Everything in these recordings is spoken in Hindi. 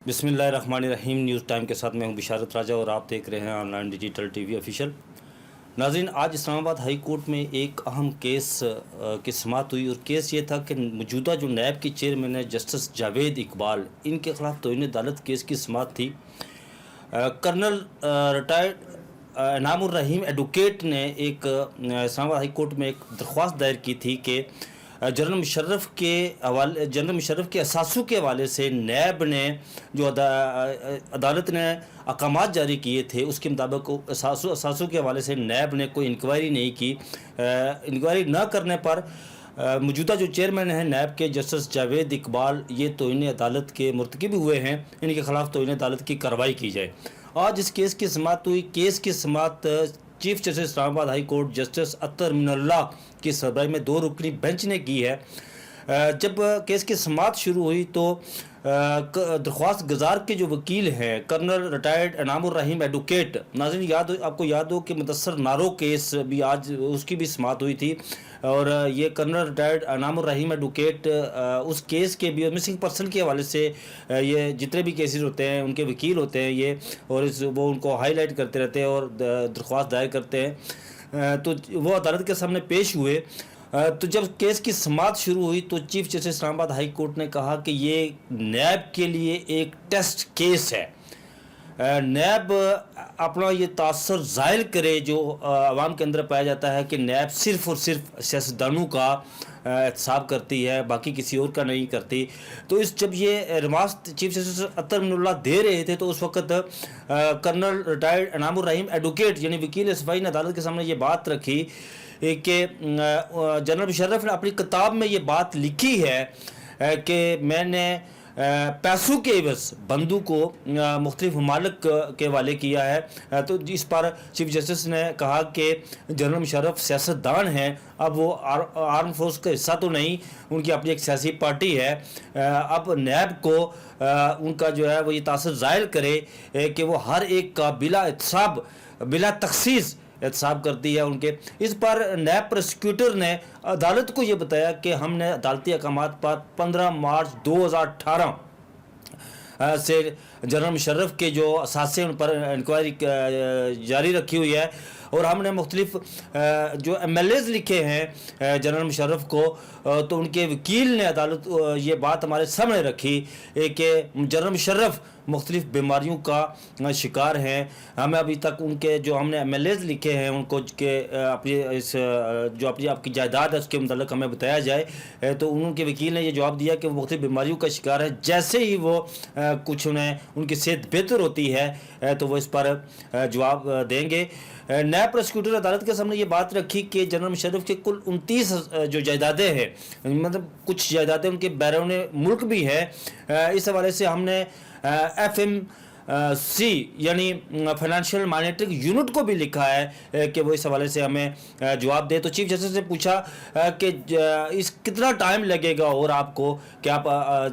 बिस्मिल्लाहिर्रहमानिर्रहीम। न्यूज़ टाइम के साथ मैं हूं बिशारत राजा और आप देख रहे हैं ऑनलाइन डिजिटल टीवी ऑफिशियल। नाज़रीन, आज इस्लामाबाद हाई कोर्ट में एक अहम केस की समाअत हुई और केस ये था कि मौजूदा जो नैब की चेयरमैन है जस्टिस जावेद इकबाल, इनके खिलाफ तौहीन अदालत केस की समाअत थी। कर्नल रिटायर्ड इनामुर रहीम एडवोकेट ने एक इस्लामाबाद हाई कोर्ट में एक दरख्वास्त दायर की थी कि जनरल मुशर्रफ के असासों के हवाले से नैब ने जो अदालत ने अहकामात जारी किए थे उसके मुताबिक असासों के हवाले से नैब ने कोई इंक्वायरी नहीं की। इंक्वायरी न करने पर मौजूदा जो चेयरमैन हैं नैब के जस्टिस जावेद इकबाल, ये तौहीन अदालत के मुर्तकिब हुए हैं, इनके खिलाफ तौहीन अदालत की कार्रवाई की जाए। आज इस केस की समाअत हुई। केस की समाअत chief justice Islamabad high court justice Athar Minallah की सरबराही में 2 रुकनी बेंच ने की है। जब केस की समाअत शुरू हुई तो दरख्वास्त गुजार के जो वकील हैं कर्नल रिटायर्ड इनामुर रहीम एडवोकेट, नाज़रीन आपको याद हो कि मुदस्सर नारो केस भी आज उसकी भी समाअत हुई थी और ये कर्नल रिटायर्ड इनामुर रहीम एडवोकेट उस केस के भी मिसिंग पर्सन के हवाले से ये जितने भी केसेस होते हैं उनके वकील होते हैं ये, और वो उनको हाईलाइट करते रहते हैं और दरख्वास्त दायर करते हैं। तो वो अदालत के सामने पेश हुए। तो जब केस की समाअत शुरू हुई तो chief justice Islamabad high court ने कहा कि ये नैब के लिए एक टेस्ट केस है। नैब अपना ये तासर ज़ाहिर करे जो आवाम के अंदर पाया जाता है कि नैब सिर्फ़ और सिर्फ सियासतदानों का एहतसाब करती है, बाकी किसी और का नहीं करती। तो जब ये remarks chief justice Athar Minallah दे रहे थे तो उस वक्त कर्नल रिटायर्ड इनामुर रहीम एडवोकेट यानी वकील सफाई ने अदालत के सामने ये बात रखी कि जनरल मुशर्रफ ने अपनी किताब में ये बात लिखी है कि मैंने पैसों के एवज बंदू को मुख्तलिफ ममालिक के हवाले किया है। तो इस पर चीफ जस्टिस ने कहा कि जनरल मुशर्रफ सियासतदान हैं, अब वो आर्म फोर्स का हिस्सा तो नहीं, उनकी अपनी एक सियासी पार्टी है। अब नैब को उनका जो है वो ये तासर ज़ाहिर करे कि वो हर एक का बिला एहतसाब बिला तखसीस एहतसाब करती है उनके। इस पर नैब प्रोसिक्यूटर ने अदालत को ये बताया कि हमने अदालती अहकामात पर 15 मार्च 2018 से जनरल मुशर्रफ के जो असासे उन पर इंक्वायरी जारी रखी हुई है और हमने मुख्तलिफ जो MLAs लिखे हैं जनरल मुशर्रफ को, तो उनके वकील ने अदालत ये बात हमारे सामने रखी कि जनरल मुशर्रफ मुख्तलिफ बीमारियों का शिकार हैं। हमें अभी तक उनके जो हमने MLAs लिखे हैं उनको के अपनी इस जो अपनी आपकी जायदाद है उसके मुतालिक हमें बताया जाए। तो उनके वकील ने ये जवाब दिया कि वो मुख्तलिफ बीमारियों का शिकार है, जैसे ही वो कुछ उनकी सेहत बेहतर होती है तो वो इस पर जवाब देंगे। नैब प्रोसिक्यूटर अदालत के सामने ये बात रखी कि जनरल मुशर्रफ के कुल 29 जो जायदादें हैं, मतलब कुछ जायदादें उनके बैरून मुल्क भी है। इस हवाले से हमने FMC यानी फाइनेंशियल मॉनिटरिंग यूनिट को भी लिखा है कि वो इस हवाले से हमें जवाब दे। तो चीफ जस्टिस ने पूछा कि इस कितना टाइम लगेगा और आपको कि आप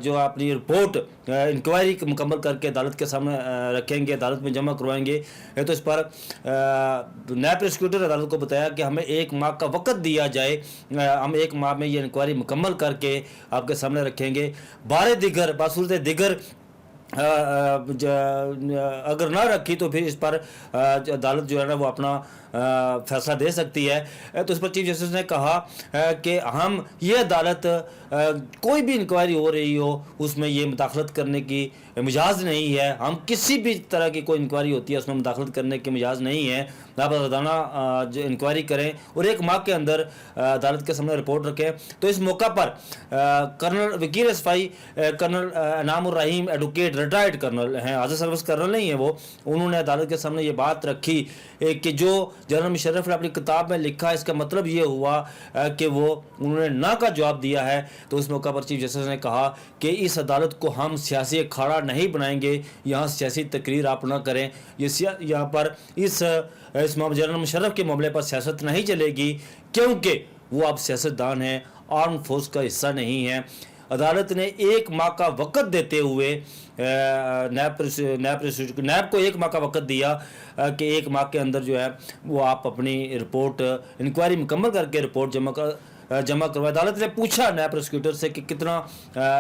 जो अपनी रिपोर्ट इंक्वायरी मुकम्मल करके अदालत के सामने रखेंगे, अदालत में जमा करवाएंगे। तो इस पर नैब प्रोसिक्यूटर अदालत को बताया कि हमें 1 माह का वक़्त दिया जाए, हम 1 माह में ये इंक्वायरी मुकम्मल करके आपके सामने रखेंगे। बारे दिगर बासूरत दिगर अगर ना रखी तो फिर इस पर अदालत जो है ना वो अपना फैसला दे सकती है। तो इस पर चीफ जस्टिस ने कहा कि हम ये अदालत कोई भी इंक्वायरी हो रही हो उसमें ये मुदाखलत करने की मिजाज नहीं है, हम किसी भी तरह की कोई इंक्वायरी होती है उसमें मुदाखलत करने की मिजाज नहीं है। आप रोजाना जो इंक्वायरी करें और 1 माह के अंदर अदालत के सामने रिपोर्ट रखें। तो इस मौका पर कर्नल वकील सफाई कर्नल इनामुर रहीम एडवोकेट रिटायर्ड कर्नल हैं, हाजिर सर्विस कर्नल नहीं है वो, उन्होंने अदालत के सामने ये बात रखी कि जो जनरल मुशर्रफ ने अपनी किताब में लिखा इसका मतलब ये हुआ कि वो उन्होंने ना का जवाब दिया है। तो इस मौका पर चीफ जस्टिस ने कहा कि इस अदालत को हम सियासी अखाड़ा नहीं बनाएंगे, यहाँ सियासी तकरीर आप ना करें, यहाँ पर इस जनरल मुशर्रफ के मामले पर सियासत नहीं चलेगी क्योंकि वो अब सियासतदान हैं, आर्म फोर्स का हिस्सा नहीं है। अदालत ने 1 माह का वक़्त देते हुए नैब को 1 माह का वक़्त दिया कि 1 माह के अंदर जो है वो आप अपनी रिपोर्ट इंक्वायरी मुकम्मल करके रिपोर्ट जमा कर जमा करवाया। अदालत ने पूछा नायब प्रोसिक्यूटर से कि कितना,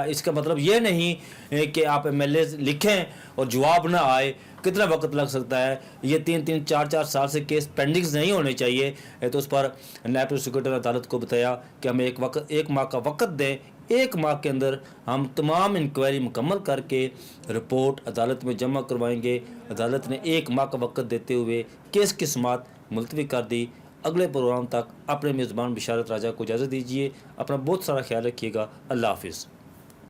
इसका मतलब ये नहीं कि आप एमएलए लिखें और जवाब ना आए, कितना वक्त लग सकता है। ये 3-3, 4-4 साल से केस पेंडिंग्स नहीं होने चाहिए। तो उस पर नायब प्रोसिक्यूटर ने अदालत को बताया कि हमें एक माह का वक्त दें, 1 माह के अंदर हम तमाम इंक्वायरी मुकम्मल करके रिपोर्ट अदालत में जमा करवाएंगे। अदालत ने 1 माह का वक्त देते हुए केस की समाअत मुलतवी कर दी। अगले प्रोग्राम तक अपने मेज़बान बिशारत राजा को इजाज़त दीजिए। अपना बहुत सारा ख्याल रखिएगा। अल्लाह हाफिज़।